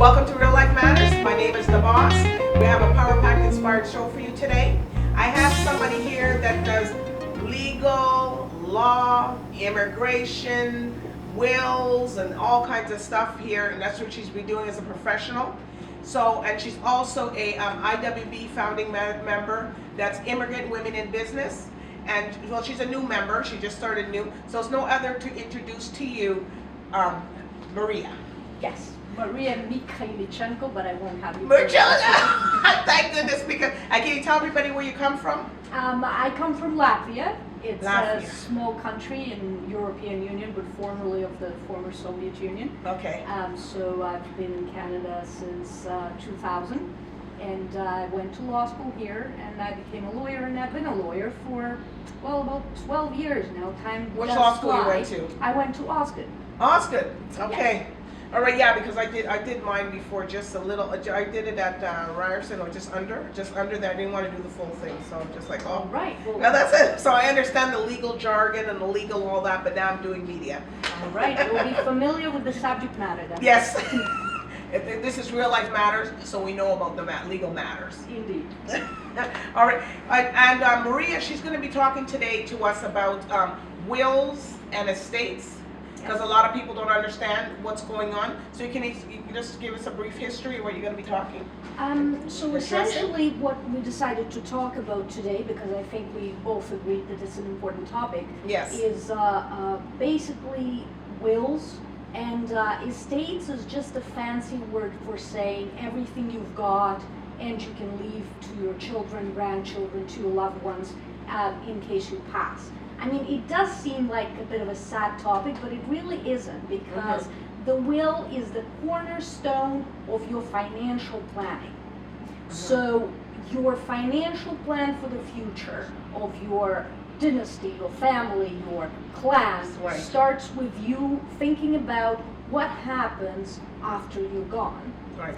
Welcome to Real Life Matters. My name is DBoss. We have a power packed inspired show for you today. I have somebody here that does legal, law, immigration, wills, and all kinds of stuff here, and that's what she's been doing as a professional. So, and she's also a IWB founding member. That's Immigrant Women in Business. And well, she's a new member. She just started new. So it's no other to introduce to you, Maria. Yes, Maria Mikhailitchenko, but I won't have you. Thank goodness, because can you tell everybody where you come from? I come from Latvia. It's Latvia. a small country in European Union, but formerly of the former Soviet Union. Okay. So I've been in Canada since 2000, and I went to law school here, and I became a lawyer, and I've been a lawyer for, well, about 12 years now. Time Which does law school you fly. went to? I went to Alton. Osgood. Okay. Yes. All right, yeah, because I did mine before, just a little. I did it at Ryerson, or just under that. I didn't want to do the full thing, so I'm just like, All oh. right. Well, Now that's it. So I understand the legal jargon and the legal all that, but now I'm doing media. all right. You'll be familiar with the subject matter then. Yes. This is Real Life Matters, so we know about the legal matters. Indeed. All right, and Maria, she's going to be talking today to us about wills and estates, because a lot of people don't understand what's going on. So you can just give us a brief history of what you're going to be talking. So essentially what we decided to talk about today, because I think we both agreed that it's an important topic, Yes. is basically wills. And estates is just a fancy word for saying everything you've got and you can leave to your children, grandchildren, to your loved ones in case you pass. I mean, it does seem like a bit of a sad topic, but it really isn't, because the will is the cornerstone of your financial planning. So your financial plan for the future of your dynasty, your family, your clan, Right. starts with you thinking about what happens after you're gone. Right.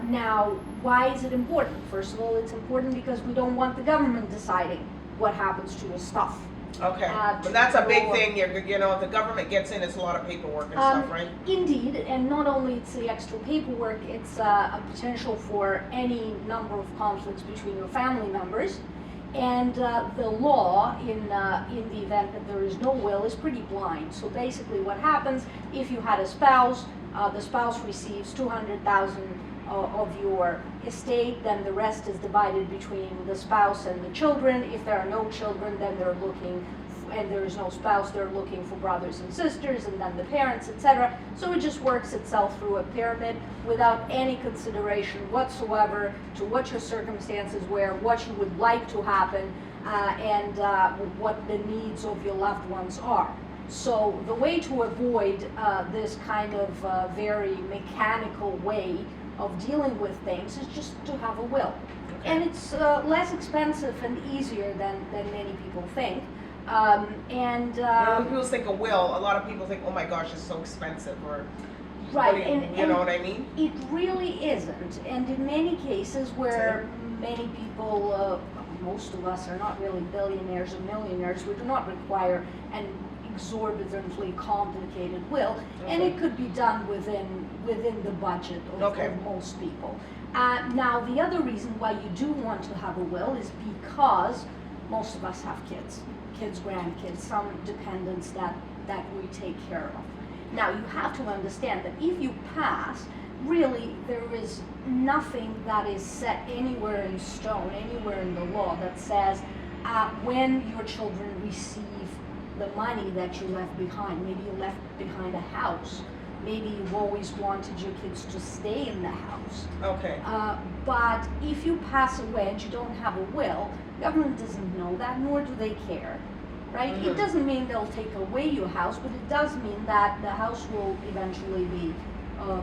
Now, why is it important? First of all, it's important because we don't want the government deciding what happens to your stuff. Okay. But that's a big thing. The government gets in. It's a lot of paperwork and stuff, right? Indeed, and not only it's the extra paperwork, it's a potential for any number of conflicts between your family members. And the law, in the event that there is no will, is pretty blind. So basically what happens, if you had a spouse, the spouse receives $200,000 of your estate, then the rest is divided between the spouse and the children. If there are no children, then they're looking, and there is no spouse, they're looking for brothers and sisters, and then the parents, etc. So it just works itself through a pyramid without any consideration whatsoever to what your circumstances were, what you would like to happen, and what the needs of your loved ones are. So the way to avoid this kind of very mechanical way of dealing with things is just to have a will. Okay. And it's less expensive and easier than many people think. When people think a will, a lot of people think, oh my gosh, it's so expensive, or Right, you know what I mean? It really isn't. And in many cases where many people, most of us are not really billionaires or millionaires, we do not require an exorbitantly complicated will, and it could be done within the budget of most people. Now, the other reason why you do want to have a will is because most of us have kids, grandkids, some dependents that we take care of. Now, you have to understand that if you pass, really there is nothing that is set anywhere in stone, anywhere in the law that says when your children receive the money that you left behind. Maybe you left behind a house. Maybe you've always wanted your kids to stay in the house. Okay. But if you pass away and you don't have a will, government doesn't know that, nor do they care, right? It doesn't mean they'll take away your house, but it does mean that the house will eventually be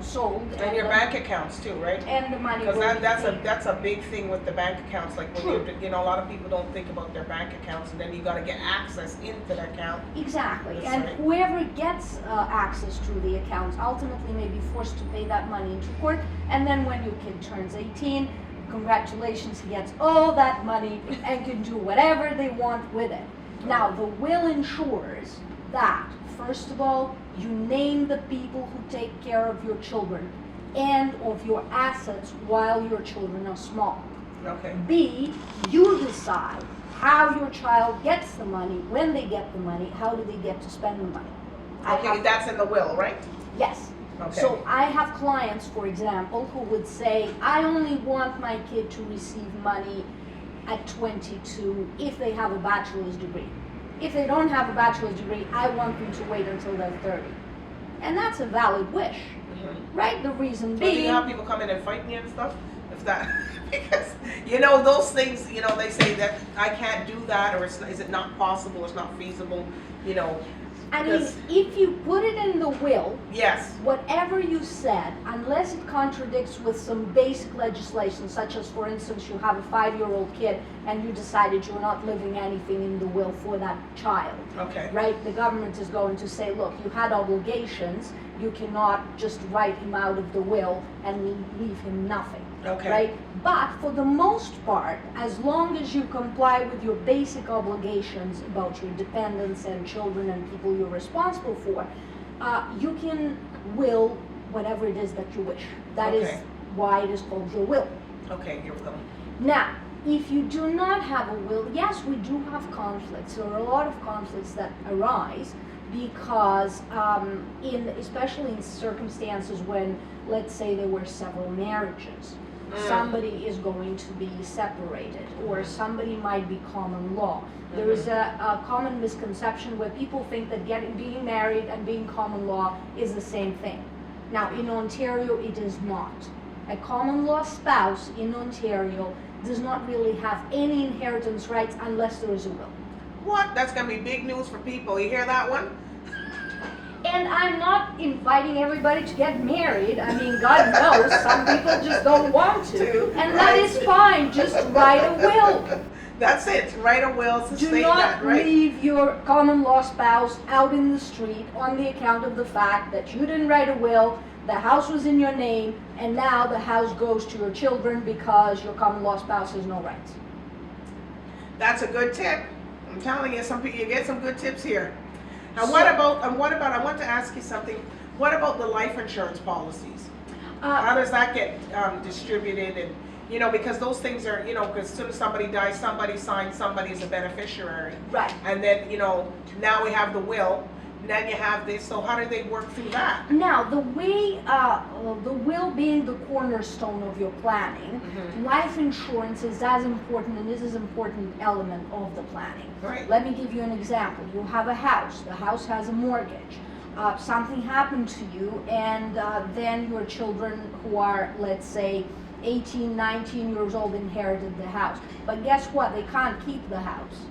sold. And your bank accounts too, right? And the money. Because that's a big thing with the bank accounts. Like when a lot of people don't think about their bank accounts, and then you got to get access into the account. Exactly, That's and right. whoever gets access to the accounts ultimately may be forced to pay that money into court. And then when your kid turns 18, congratulations, he gets all that money and can do whatever they want with it. Now, the will ensures that, first of all, you name the people who take care of your children. and of your assets while your children are small. Okay. B, you decide how your child gets the money, when they get the money, how do they get to spend the money. Okay, that's in the will, right? Yes. Okay. So I have clients, for example, who would say, I only want my kid to receive money at 22 if they have a bachelor's degree. If they don't have a bachelor's degree, I want them to wait until they're 30. And that's a valid wish, right? The reason Do you being... have people come in and fight me and stuff? If that, because, you know, those things, you know, they say that I can't do that, or is it not possible, it's not feasible, you know. I mean, if you put it in the will, yes, whatever you said, unless it contradicts with some basic legislation, such as, for instance, you have a 5-year-old kid and you decided you're not leaving anything in the will for that child, okay, right? The government is going to say, look, you had obligations, you cannot just write him out of the will and leave him nothing. okay, Right? But for the most part, as long as you comply with your basic obligations about your dependents and children and people you're responsible for, you can will whatever it is that you wish. That is Okay. why it is called your will. okay, here we go. Now, if you do not have a will, yes, we do have conflicts. There are a lot of conflicts that arise because, especially in circumstances when, let's say, there were several marriages. Somebody is going to be separated, or somebody might be common law. There is a common misconception where people think that being married and being common law is the same thing. Now, in Ontario, it is not. A common law spouse in Ontario does not really have any inheritance rights unless there is a will. What? That's going to be big news for people. You hear that one? And I'm not inviting everybody to get married. I mean, God knows, some people just don't want to. And that is fine, just write a will. That's it, write a will to Do state not that, right? leave your common law spouse out in the street on the account of the fact that you didn't write a will, the house was in your name, and now the house goes to your children because your common law spouse has no rights. That's a good tip. I'm telling you, some people, you get some good tips here. And what about, I want to ask you something. What about the life insurance policies? How does that get distributed? And, you know, because those things are, you know, because as soon as somebody dies, somebody signs somebody as a beneficiary. Right. And then, you know, now we have the will, and then you have this, so how do they work through that? Now, the way, the will being the cornerstone of your planning, life insurance is as important and is as important element of the planning. Right. Let me give you an example. You have a house. The house has a mortgage. Something happened to you, and then your children who are, let's say, 18, 19 years old inherited the house. But guess what? They can't keep the house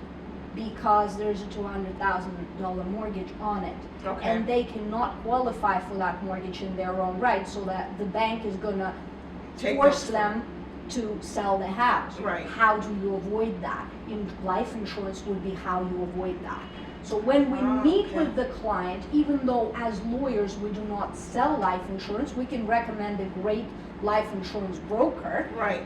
because there's a $200,000 mortgage on it. Okay. And they cannot qualify for that mortgage in their own right, so that the bank is going to force them to sell the house. Right. How do you avoid that? In life insurance would be how you avoid that. So when we meet with the client, even though as lawyers we do not sell life insurance, we can recommend a great life insurance broker. Right.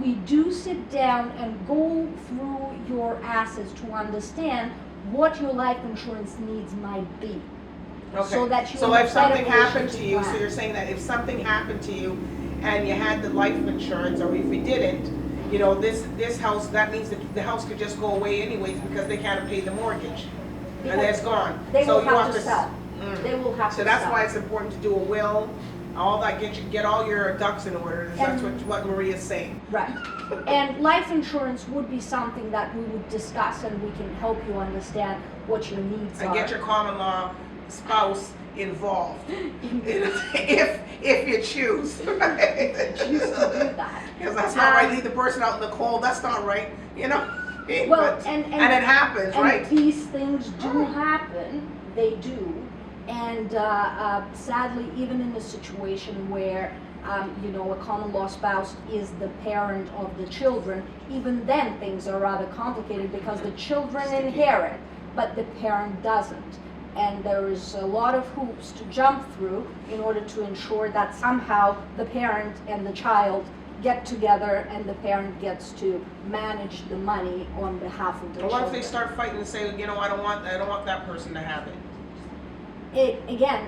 We do sit down and go through your assets to understand what your life insurance needs might be. Okay. So that you so if something better happened to you, so plan. you're saying that if something happened to you and you had the life insurance, or if you didn't, you know, this house, that means that the house could just go away anyways because they can't pay the mortgage. And then it's gone. They So will you have to sell. They will have to So sell. that's why it's important to do a will, all that, get all your ducks in order. That's what Maria's saying. Right. And life insurance would be something that we would discuss, and we can help you understand what your needs are. And get your common law spouse involved, if you choose. Right? Choose to do that. Because that's not right. Leave the person out in the cold. That's not right. You know. Well, But- and it happens, and right? these things do happen. They do. And sadly, even in a situation where you know, a common law spouse is the parent of the children, even then things are rather complicated because the children inherit, but the parent doesn't. And there is a lot of hoops to jump through in order to ensure that somehow the parent and the child get together and the parent gets to manage the money on behalf of the Or children. what if they start fighting and say, you know, I don't want that person to have it? it Yeah,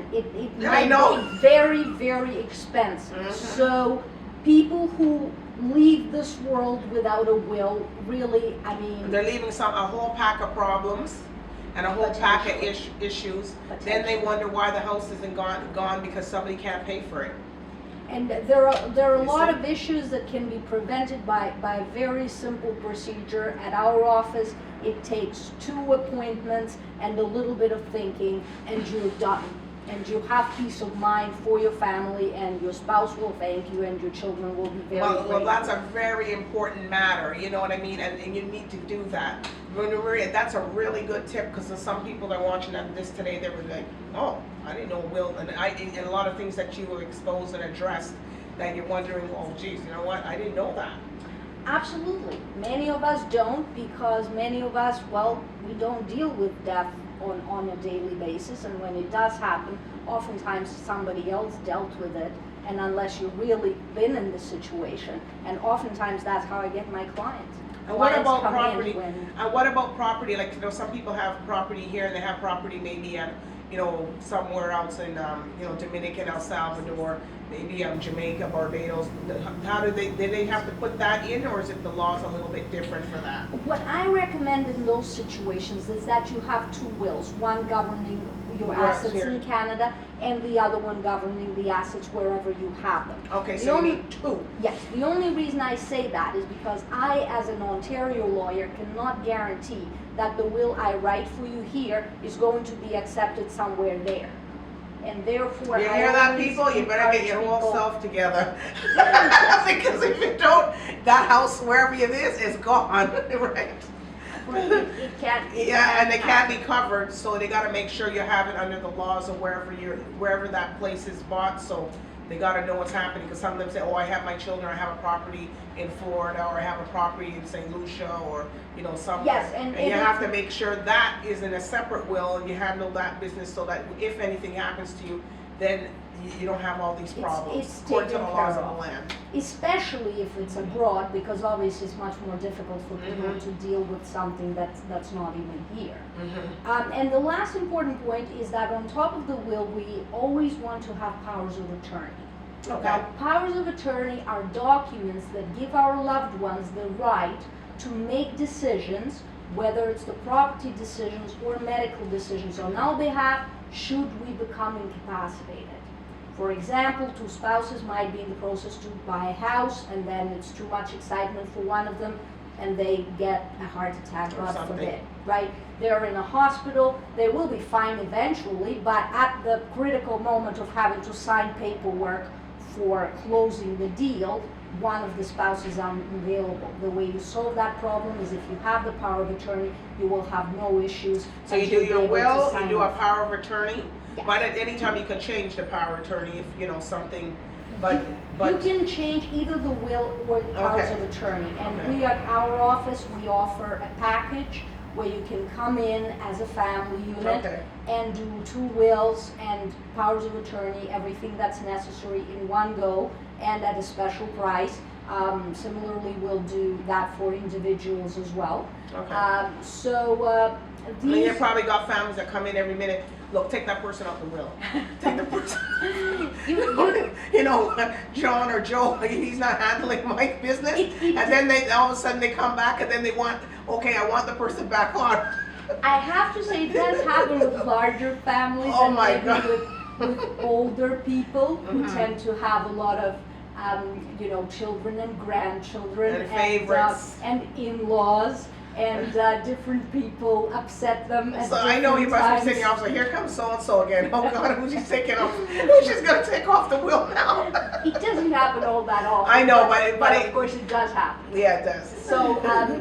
I might know. be very, very expensive. Mhm. So people who leave this world without a will, really, I mean, They're leaving a whole pack of problems and a whole pack of issues. Then they wonder why the house isn't gone because somebody can't pay for it. and there are a You lot see? of issues that can be prevented by a very simple procedure. At our office, it takes 2 appointments and a little bit of thinking, and you're done. And you have peace of mind for your family, and your spouse will thank you, and your children will be very grateful. Well, that's a very important matter, you know what I mean? And you need to do that. Maria, that's a really good tip, because there's some people that are watching this today, they were like, oh, I didn't know will, and a lot of things that you were exposed and addressed that you're wondering, oh geez, you know what, I didn't know that. Absolutely. Many of us don't, because many of us, well, we don't deal with death on a daily basis, and when it does happen, oftentimes somebody else dealt with it, and unless you've really been in the situation, and oftentimes that's how I get my clients. And what Clients about come in property? when- And what about property? Like, you know, some people have property here and they have property maybe at, you know, somewhere else in, you know, Dominican, El Salvador, maybe Jamaica, Barbados. How do they have to put that in, or is it the laws a little bit different for that? What I recommend in those situations is that you have 2 wills, one governing your Yes, assets here. in Canada, and the other one governing the assets wherever you have them. Okay, The so you only- need 2. Yes, the only reason I say that is because I, as an Ontario lawyer, cannot guarantee that the will I write for you here is going to be accepted somewhere there. And therefore, You I hear that, always people? You better get your encourage whole people- self together. Because if you don't, that house, wherever it is gone, right? Well, it can't. Yeah, and they can't be covered, so they gotta make sure you have it under the laws of wherever that place is bought, so they gotta know what's happening, because some of them say, oh, I have my children, I have a property in Florida, or I have a property in St. Lucia, or, you know, somewhere. Yes, and you if- have to make sure that is in a separate will, and you handle that business so that if anything happens to you, then you don't have all these problems. it's According to the taken laws care of of. the land. Especially if it's abroad, because obviously it's much more difficult for people Mhm. to deal with something that's not even here. Mhm. And the last important point is that on top of the will, we always want to have powers of attorney. Okay. Now, powers of attorney are documents that give our loved ones the right to make decisions, whether it's the property decisions or medical decisions on our behalf, should we become incapacitated. For example, 2 spouses might be in the process to buy a house, and then it's too much excitement for one of them, and they get a heart attack, Or God something. forbid, right? They're in a hospital, they will be fine eventually, but at the critical moment of having to sign paperwork for closing the deal, one of the spouses is unavailable. The way you solve that problem is if you have the power of attorney, you will have no issues. So you and do you'll be your able to will, you sign do a off. power of attorney, Yes. but at any time you can change the power of attorney if, you know, something, but, You can change either the will or the powers Okay. of attorney. And Okay. we at our office, we offer a package where you can come in as a family unit Okay. and do 2 wills and powers of attorney, everything that's necessary in one go and at a special price. Similarly, we'll do that for individuals as well. Okay. I mean, you these, probably got families that come in every minute, look, take that person off the will. Take the person. You know, John or Joe, he's not handling my business. And then all of a sudden they come back and then they want, okay, I want the person back on. I have to say it does happen with larger families Oh and my maybe God. with older people who Mhm. tend to have a lot of you know, children and grandchildren And favorites. and in-laws and different people upset them at So I know you different must be times. sitting off, so here comes so-and-so again. Oh God, who's she taking off? Who's she's gonna take off the will now? It doesn't happen all that often. I know, but of course it does happen. Yeah, it does. So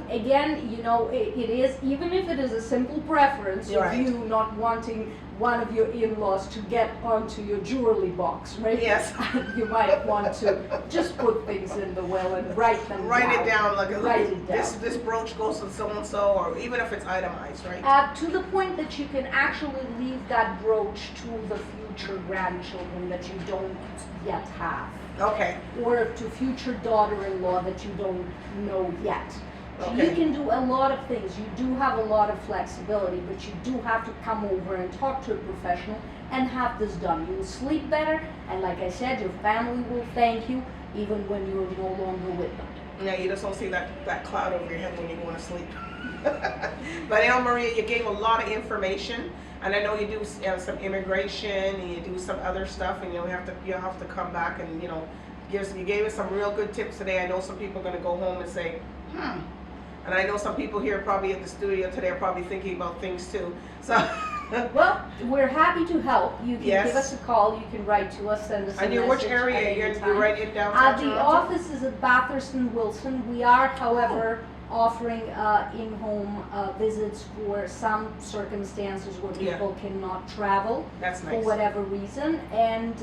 again, you know, it is, even if it is a simple preference You're of right. you not wanting one of your in-laws to get onto your jewelry box, right? Yes. You might want to just put things in the will and write them down. Write it down, like, Write it down. this brooch goes to so-and-so, or even if it's itemized, right? To the point that you can actually leave that brooch to the future grandchildren that you don't yet have, Okay, or to future daughter-in-law that you don't know yet. So Okay. you can do a lot of things. You do have a lot of flexibility, but you do have to come over and talk to a professional and have this done. You'll sleep better, and like I said, your family will thank you even when you're no longer with them. Yeah, you just don't see that cloud over your head when you want to sleep. But you know, Maria, you gave a lot of information, and I know you do some immigration and you do some other stuff, and you have to come back and you gave us some real good tips today. I know some people are going to go home and say, and I know some people here probably at the studio today are probably thinking about things too. So. Well, we're happy to help. You can Yes. give us a call, you can write to us, send us a And message. which area? at any You're time. right in downtown The Toronto? office is at Bathurst and Wilson. We are, however, offering in-home visits for some circumstances where Yeah. people cannot travel That's for nice. whatever reason. And,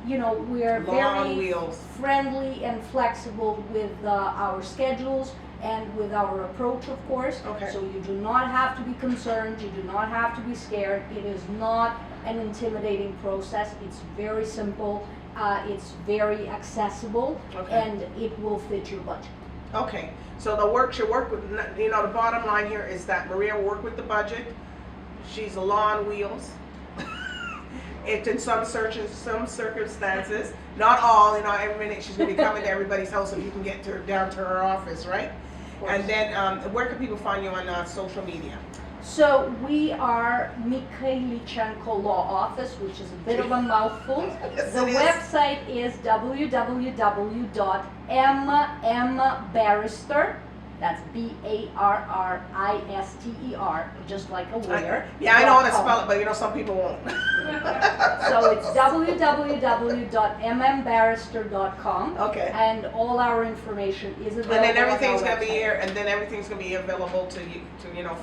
we're Law on very wheels. friendly and flexible with our schedules and with our approach, of course. Okay. So you do not have to be concerned, you do not have to be scared. It is not an intimidating process. It's very simple, it's very accessible, Okay. and it will fit your budget. Okay, so the bottom line here is that Maria will work with the budget. She's a law on wheels. It's in some circumstances, not all, every minute she's gonna be coming to everybody's house if you can get down to her office, right? And then, where can people find you on social media? So we are Mikhailitchenko Law Office, which is a bit of a mouthful. Yes, The it is. website is www.mmbarrister, that's Barrister, just like a lawyer. Yeah, I know how to spell it, but some people won't. So it's www.mmbarrister.com. Okay. And all our information is available And then on our everything's gonna be website. here, and then everything's gonna be available to you,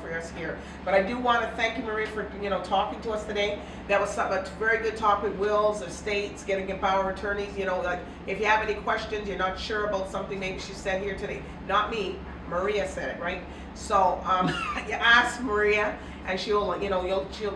for us here. But I do want to thank you, Marie, for talking to us today. That was a very good topic: wills, estates, getting a power of attorneys. Like if you have any questions, you're not sure about something, maybe she said here today. Not me, Maria said it, right? So you ask Maria, and she'll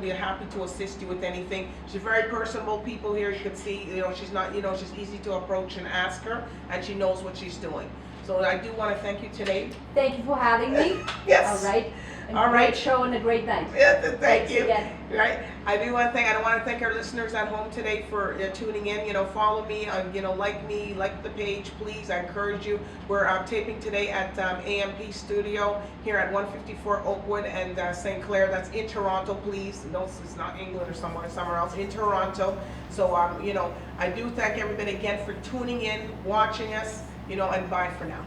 be happy to assist you with anything. She's very personable. People here, you can see, she's not, she's easy to approach and ask her, and she knows what she's doing. So I do want to thank you today. Thank you for having me. Yes. All right. A All great right. show and a great night. Yeah, thank Thanks you. again. Right. I want to thank our listeners at home today for tuning in. Follow me on, like the page, please. I encourage you. We're taping today at AMP Studio here at 154 Oakwood and St. Clair. That's in Toronto, please. No, it's not England or somewhere else. In Toronto. So, I do thank everybody again for tuning in, watching us, and bye for now.